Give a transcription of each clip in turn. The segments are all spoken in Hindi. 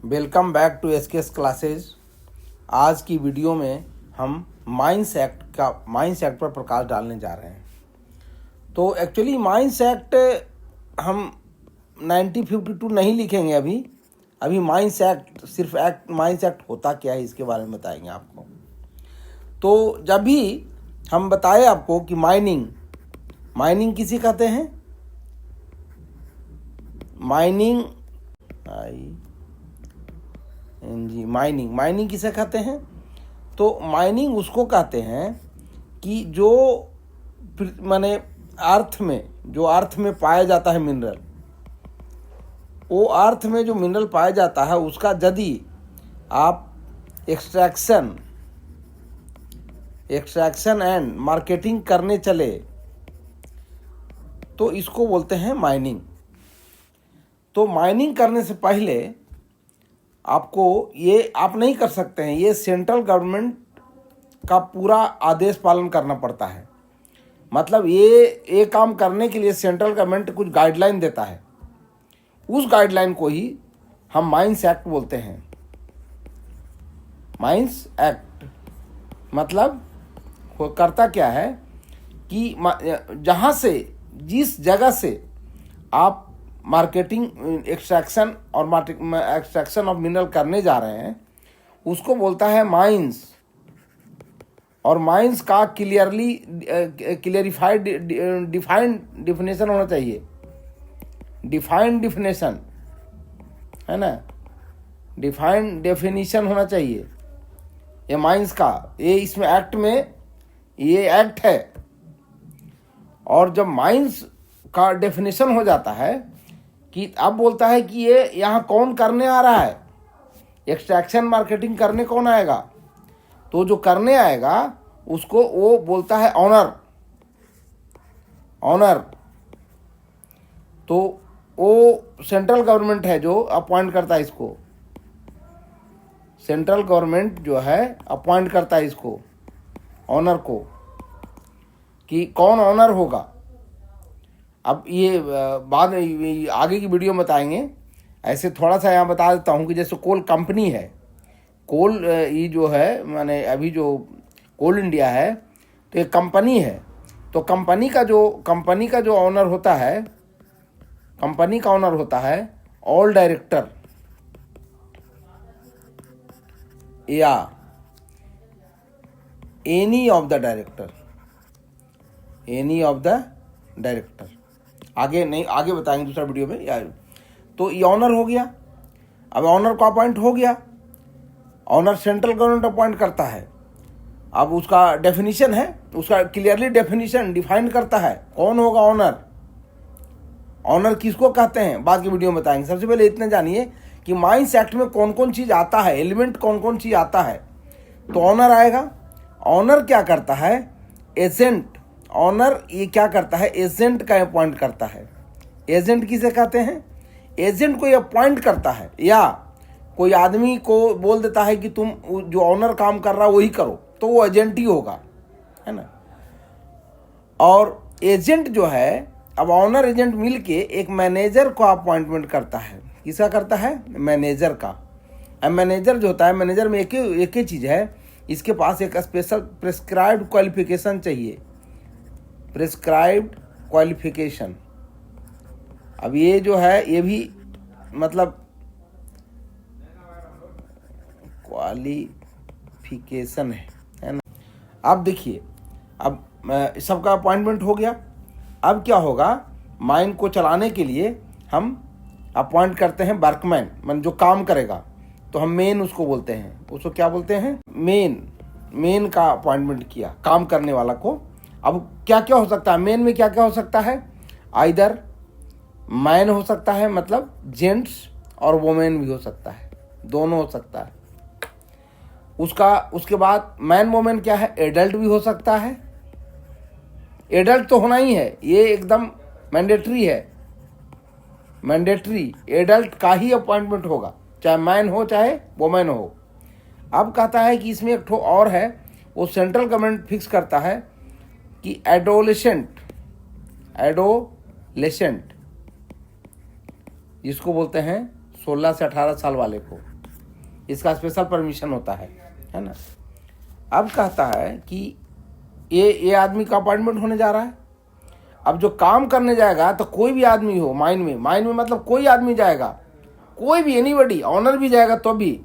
Welcome back to SKS classes. आज की वीडियो में हम माइंस एक्ट पर प्रकाश डालने जा रहे हैं। तो एक्चुअली माइंस एक्ट हम 1952 नहीं लिखेंगे अभी माइंस एक्ट सिर्फ माइंस एक्ट होता क्या है इसके बारे में बताएंगे आपको। तो जब भी हम बताए आपको कि माइनिंग किसे कहते हैं, माइनिंग किसे कहते हैं, तो माइनिंग उसको कहते हैं कि जो माने अर्थ में पाया जाता है मिनरल, वो अर्थ में जो मिनरल पाया जाता है उसका यदि आप एक्सट्रैक्शन एंड मार्केटिंग करने चले तो इसको बोलते हैं माइनिंग। तो माइनिंग करने से पहले आपको ये आप नहीं कर सकते हैं, ये सेंट्रल गवर्नमेंट का पूरा आदेश पालन करना पड़ता है। मतलब ये काम करने के लिए सेंट्रल गवर्नमेंट कुछ गाइडलाइन देता है, उस गाइडलाइन को ही हम माइंस एक्ट बोलते हैं। माइंस एक्ट मतलब वो करता क्या है कि जहाँ से जिस जगह से आप मार्केटिंग एक्सट्रैक्शन ऑफ मिनरल करने जा रहे हैं उसको बोलता है माइंस। और माइंस का क्लियरिफाइड डिफाइंड डिफिनेशन होना चाहिए, डिफाइंड डिफिनेशन है ना, डिफाइंड डेफिनेशन होना चाहिए ये माइंस का। ये इसमें एक्ट में ये एक्ट है। और जब माइंस का डेफिनेशन हो जाता है कि अब बोलता है कि ये यहाँ कौन करने आ रहा है, एक्सट्रैक्शन मार्केटिंग करने कौन आएगा, तो जो करने आएगा उसको वो बोलता है ऑनर। तो वो सेंट्रल गवर्नमेंट है जो अपॉइंट करता है इसको, सेंट्रल गवर्नमेंट जो है अपॉइंट करता है इसको ऑनर को कि कौन ऑनर होगा। अब ये बाद में आगे की वीडियो में बताएंगे। ऐसे थोड़ा सा यहाँ बता देता हूँ कि जैसे कोल कंपनी है, कोल ये जो है माने अभी जो कोल इंडिया है तो एक कंपनी है। तो कंपनी का जो ऑनर होता है, कंपनी का ऑनर होता है ऑल डायरेक्टर या एनी ऑफ द डायरेक्टर। आगे बताएंगे दूसरा वीडियो में यार। तो ये ऑनर हो गया। अब ऑनर को अपॉइंट हो गया, ऑनर सेंट्रल गवर्नमेंट अपॉइंट करता है। अब उसका डेफिनेशन है, उसका क्लियरली डिफाइन करता है कौन होगा ऑनर किसको कहते हैं, बाद की वीडियो में बताएंगे। सबसे पहले इतने जानिए कि माइंस एक्ट में कौन कौन चीज़ आता है, एलिमेंट कौन कौन चीज़ आता है। तो ऑनर आएगा। ऑनर क्या करता है, एजेंट। ऑनर ये क्या करता है, एजेंट का अपॉइंट करता है। एजेंट किसे कहते हैं, एजेंट को ये अपॉइंट करता है, या कोई आदमी को बोल देता है कि तुम जो ऑनर काम कर रहा है वही करो, तो वो एजेंट ही होगा, है ना। और एजेंट जो है, अब ऑनर एजेंट मिलके एक मैनेजर को अपॉइंटमेंट करता है। किसका करता है, मैनेजर का। अब मैनेजर जो होता है, मैनेजर में एक ही चीज़ है, इसके पास एक स्पेशल प्रिस्क्राइब्ड क्वालिफिकेशन चाहिए, प्रिस्क्राइब्ड क्वालिफिकेशन। अब ये जो है ये भी मतलब क्वालिफिकेशन है ना। अब देखिए, अब सबका अपॉइंटमेंट हो गया। अब क्या होगा, माइन को चलाने के लिए हम अपॉइंट करते हैं वर्कमैन, मतलब जो काम करेगा। तो हम मेन उसको बोलते हैं, उसको क्या बोलते हैं, मेन का अपॉइंटमेंट किया काम करने वाला को। अब क्या क्या हो सकता है, मेन में क्या क्या हो सकता है, आइदर मैन हो सकता है, मतलब जेंट्स और वोमेन भी हो सकता है, दोनों हो सकता है। उसके बाद मैन वोमेन क्या है, एडल्ट भी हो सकता है। एडल्ट तो होना ही है, ये एकदम मैंडेटरी है, मैंडेटरी एडल्ट का ही अपॉइंटमेंट होगा, चाहे मैन हो चाहे वोमेन हो। अब कहता है कि इसमें एक ठो और है, वो सेंट्रल गवर्नमेंट फिक्स करता है कि एडोलेसेंट जिसको बोलते हैं 16 से 18 साल वाले को, इसका स्पेशल परमिशन होता है ना। अब कहता है कि ये आदमी का अपॉइंटमेंट होने जा रहा है। अब जो काम करने जाएगा तो कोई भी आदमी हो, माइन में मतलब कोई आदमी जाएगा, कोई भी एनीबडी, ऑनर भी जाएगा तो भी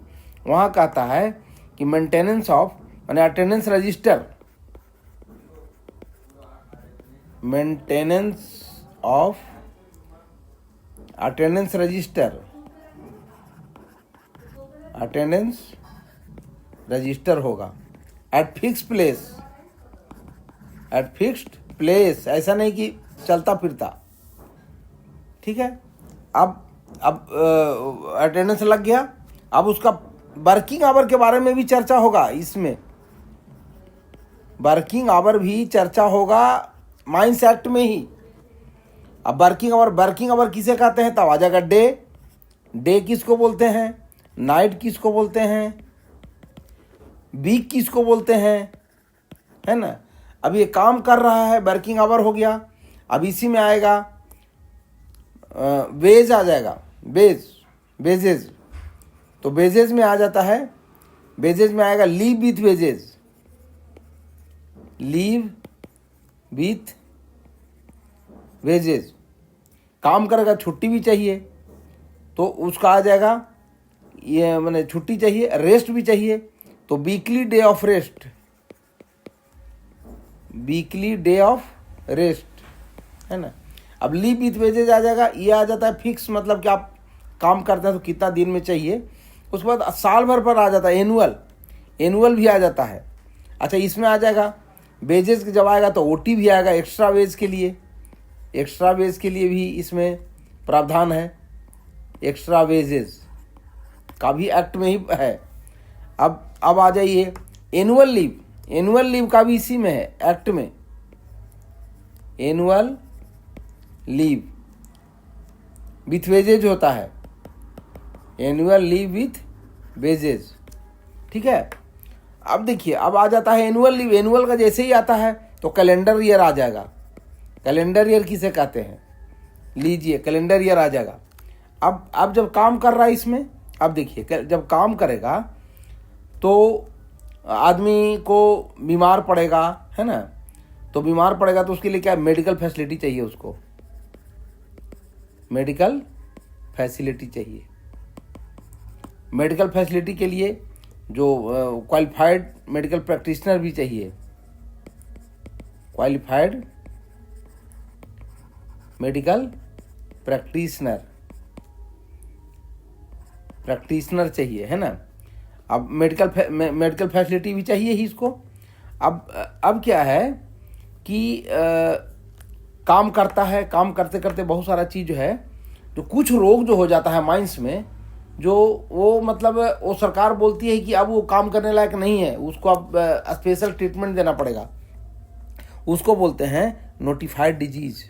वहाँ कहता है कि मेंटेनेंस ऑफ यानी attendance register, maintenance of attendance register, attendance register होगा at fix place, at fixed place, ऐसा नहीं कि चलता फिरता, ठीक है। अब अटेंडेंस लग गया। अब उसका वर्किंग आवर के बारे में भी चर्चा होगा, इसमें वर्किंग आवर भी चर्चा होगा माइंस एक्ट में ही। अब वर्किंग आवर किसे कहते हैं, तब आ जाएगा डे किसको बोलते हैं, नाइट किसको बोलते हैं, वीक किसको बोलते हैं, है ना। अब ये काम कर रहा है, वर्किंग आवर हो गया। अब इसी में आएगा वेज आ जाएगा, वेजेज, तो वेजेज में आ जाता है, वेजेज में आएगा leave with wages, leave with wages. काम करेगा, छुट्टी भी चाहिए तो उसका आ जाएगा, ये मैंने छुट्टी चाहिए, रेस्ट भी चाहिए तो weekly day of rest, weekly day of rest, है ना। अब लीव विथ वेजेज आ जाएगा, ये आ जाता है फिक्स, मतलब कि आप काम करते हैं तो कितना दिन में चाहिए। उसके बाद साल भर पर आ जाता है एनुअल भी आ जाता है। अच्छा, इसमें आ जाएगा वेजेस जब आएगा तो ओटी भी आएगा, एक्स्ट्रा वेज के लिए भी इसमें प्रावधान है, एक्स्ट्रा वेजेस का भी एक्ट में ही है। अब आ जाइए एनुअल लीव का भी इसी में है, एक्ट में, एनुअल लीव विथ वेजेज होता है, एनुअल लीव विथ वेजेज, ठीक है। अब देखिए, अब आ जाता है एनुअल लीव। एनुअल का जैसे ही आता है तो कैलेंडर ईयर आ जाएगा। कैलेंडर ईयर किसे कहते हैं, लीजिए कैलेंडर ईयर आ जाएगा। अब जब काम कर रहा है इसमें, अब देखिए जब काम करेगा तो आदमी को बीमार पड़ेगा, है ना, तो बीमार पड़ेगा तो उसके लिए क्या मेडिकल फैसिलिटी चाहिए, उसको मेडिकल फैसिलिटी चाहिए। मेडिकल फैसिलिटी के लिए जो क्वालिफाइड मेडिकल प्रैक्टिशनर भी चाहिए, क्वालिफाइड मेडिकल प्रैक्टिशनर चाहिए, है ना। अब मेडिकल फैसिलिटी भी चाहिए ही इसको। अब क्या है कि काम करता है, काम करते करते बहुत सारा चीज़ जो है, जो कुछ रोग जो हो जाता है माइंस में, जो वो मतलब वो सरकार बोलती है कि अब वो काम करने लायक नहीं है, उसको अब स्पेशल ट्रीटमेंट देना पड़ेगा, उसको बोलते हैं नोटिफाइड डिजीज।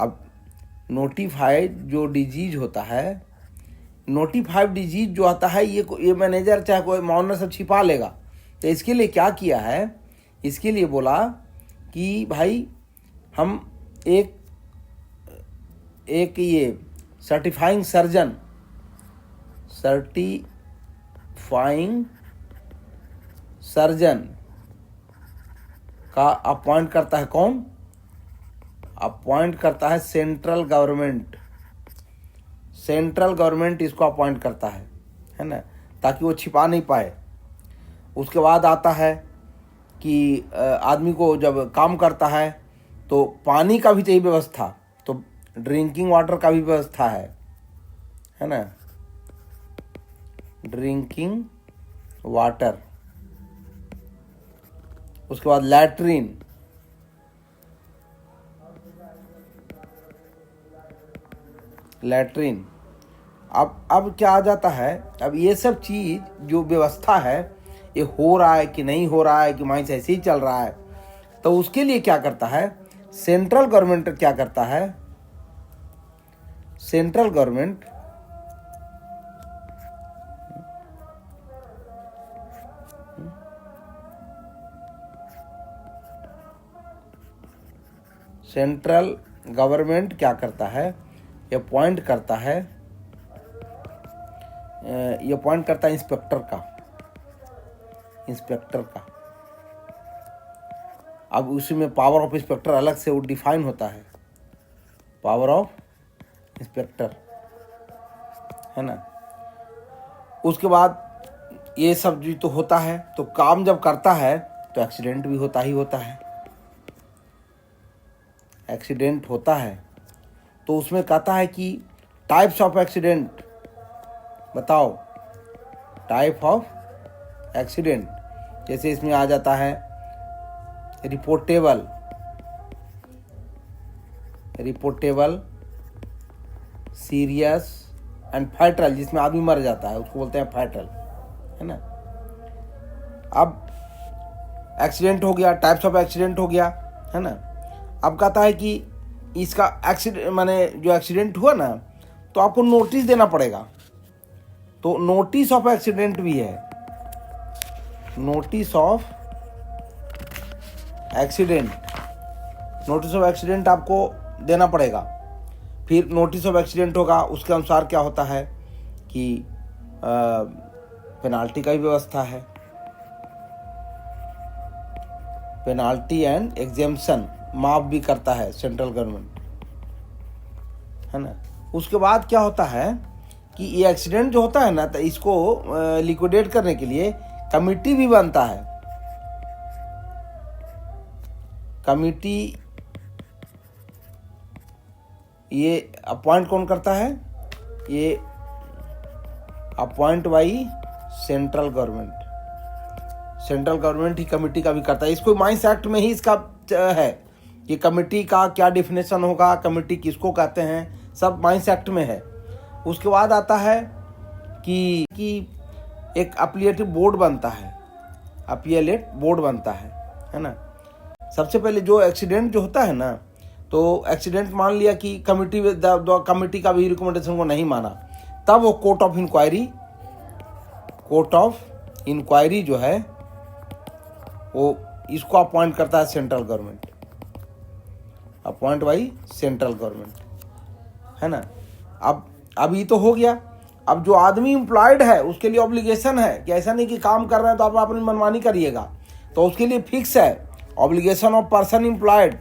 अब नोटिफाइड जो डिजीज होता है, नोटिफाइड डिजीज जो आता है, ये मैनेजर चाहे कोई ऑनर सब छिपा लेगा। तो इसके लिए क्या किया है, इसके लिए बोला कि भाई हम एक ये सर्टिफाइंग सर्जन का अपॉइंट करता है। कौन अपॉइंट करता है? सेंट्रल गवर्नमेंट इसको अपॉइंट करता है ना, ताकि वो छिपा नहीं पाए। उसके बाद आता है कि आदमी को जब काम करता है तो पानी का भी चाहिए व्यवस्था, तो ड्रिंकिंग वाटर का भी व्यवस्था है ना, ड्रिंकिंग वाटर। उसके बाद लैट्रिन। अब क्या आ जाता है, अब ये सब चीज़ जो व्यवस्था है, ये हो रहा है कि नहीं हो रहा है, कि माइंस ऐसे ही चल रहा है, तो उसके लिए क्या करता है सेंट्रल गवर्नमेंट, क्या करता है सेंट्रल गवर्नमेंट क्या करता है, ये पॉइंट करता है इंस्पेक्टर का। अब उसी में पावर ऑफ इंस्पेक्टर अलग से वो डिफाइन होता है, पावर ऑफ इंस्पेक्टर, है ना। उसके बाद ये सब जी तो होता है, तो काम जब करता है तो एक्सीडेंट भी होता ही होता है। एक्सीडेंट होता है तो उसमें कहता है कि टाइप्स ऑफ एक्सीडेंट बताओ, टाइप ऑफ एक्सीडेंट। जैसे इसमें आ जाता है रिपोर्टेबल, सीरियस एंड फैटल, जिसमें आदमी मर जाता है उसको बोलते हैं फैटल, है ना। अब एक्सीडेंट हो गया, टाइप्स ऑफ एक्सीडेंट हो गया, है ना। अब कहता है कि इसका एक्सीडेंट माने जो एक्सीडेंट हुआ ना तो आपको नोटिस देना पड़ेगा। तो नोटिस ऑफ एक्सीडेंट भी है, notice of accident, notice of accident आपको देना पड़ेगा। फिर नोटिस ऑफ एक्सीडेंट होगा, उसके अनुसार क्या होता है कि पेनाल्टी का भी व्यवस्था है, पेनाल्टी एंड एग्जेम्पशन माफ भी करता है सेंट्रल गवर्नमेंट, है ना। उसके बाद क्या होता है कि ये एक्सीडेंट जो होता है ना, तो इसको लिक्विडेट करने के लिए कमिटी भी बनता है। कमिटी ये अपॉइंट कौन करता है? ये appoint by central government, central government ही कमिटी का भी करता है। इसको माइंस एक्ट में ही इसका है कि कमिटी का क्या डिफिनेशन होगा, कमिटी किसको कहते हैं, सब माइंस एक्ट में है। उसके बाद आता है कि एक अपीलेटिव बोर्ड बनता है, अपीलेट बोर्ड बनता है ना। सबसे पहले जो एक्सीडेंट जो होता है ना, तो एक्सीडेंट मान लिया कि कमिटी का भी रिकमेंडेशन को नहीं माना, तब वो कोर्ट ऑफ इंक्वायरी जो है वो इसको अपॉइंट करता है central government, appoint by central government, है ना। अब ये तो हो गया। अब जो आदमी एम्प्लॉयड है उसके लिए ऑब्लिगेशन है कि ऐसा नहीं कि काम कर रहे हैं तो आप अपनी मनमानी करिएगा, तो उसके लिए फिक्स है obligation of person employed,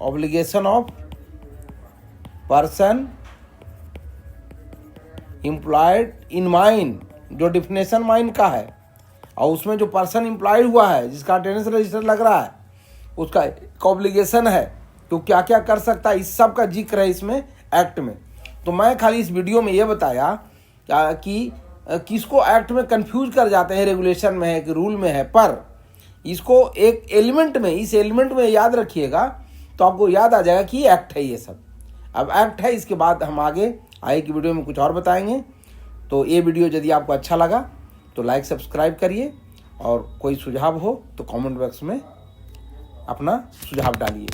obligation of person employed in mine, जो डिफिनेशन माइन का है, और उसमें जो पर्सन एम्प्लॉयड हुआ है जिसका अटेंडेंस रजिस्टर लग रहा है उसका एक ऑब्लिगेशन है, तो क्या क्या कर सकता है, इस सब का जिक्र है इसमें एक्ट में। तो मैं खाली इस वीडियो में ये बताया कि किसको एक्ट में कंफ्यूज कर जाते हैं, रेगुलेशन में है कि रूल में है, पर इसको एक एलिमेंट में, इस एलिमेंट में याद रखिएगा तो आपको याद आ जाएगा कि एक्ट है ये सब। अब एक्ट है, इसके बाद हम आगे की वीडियो में कुछ और बताएंगे। तो ये वीडियो यदि आपको अच्छा लगा तो लाइक सब्सक्राइब करिए, और कोई सुझाव हो तो कमेंट बॉक्स में अपना सुझाव डालिए।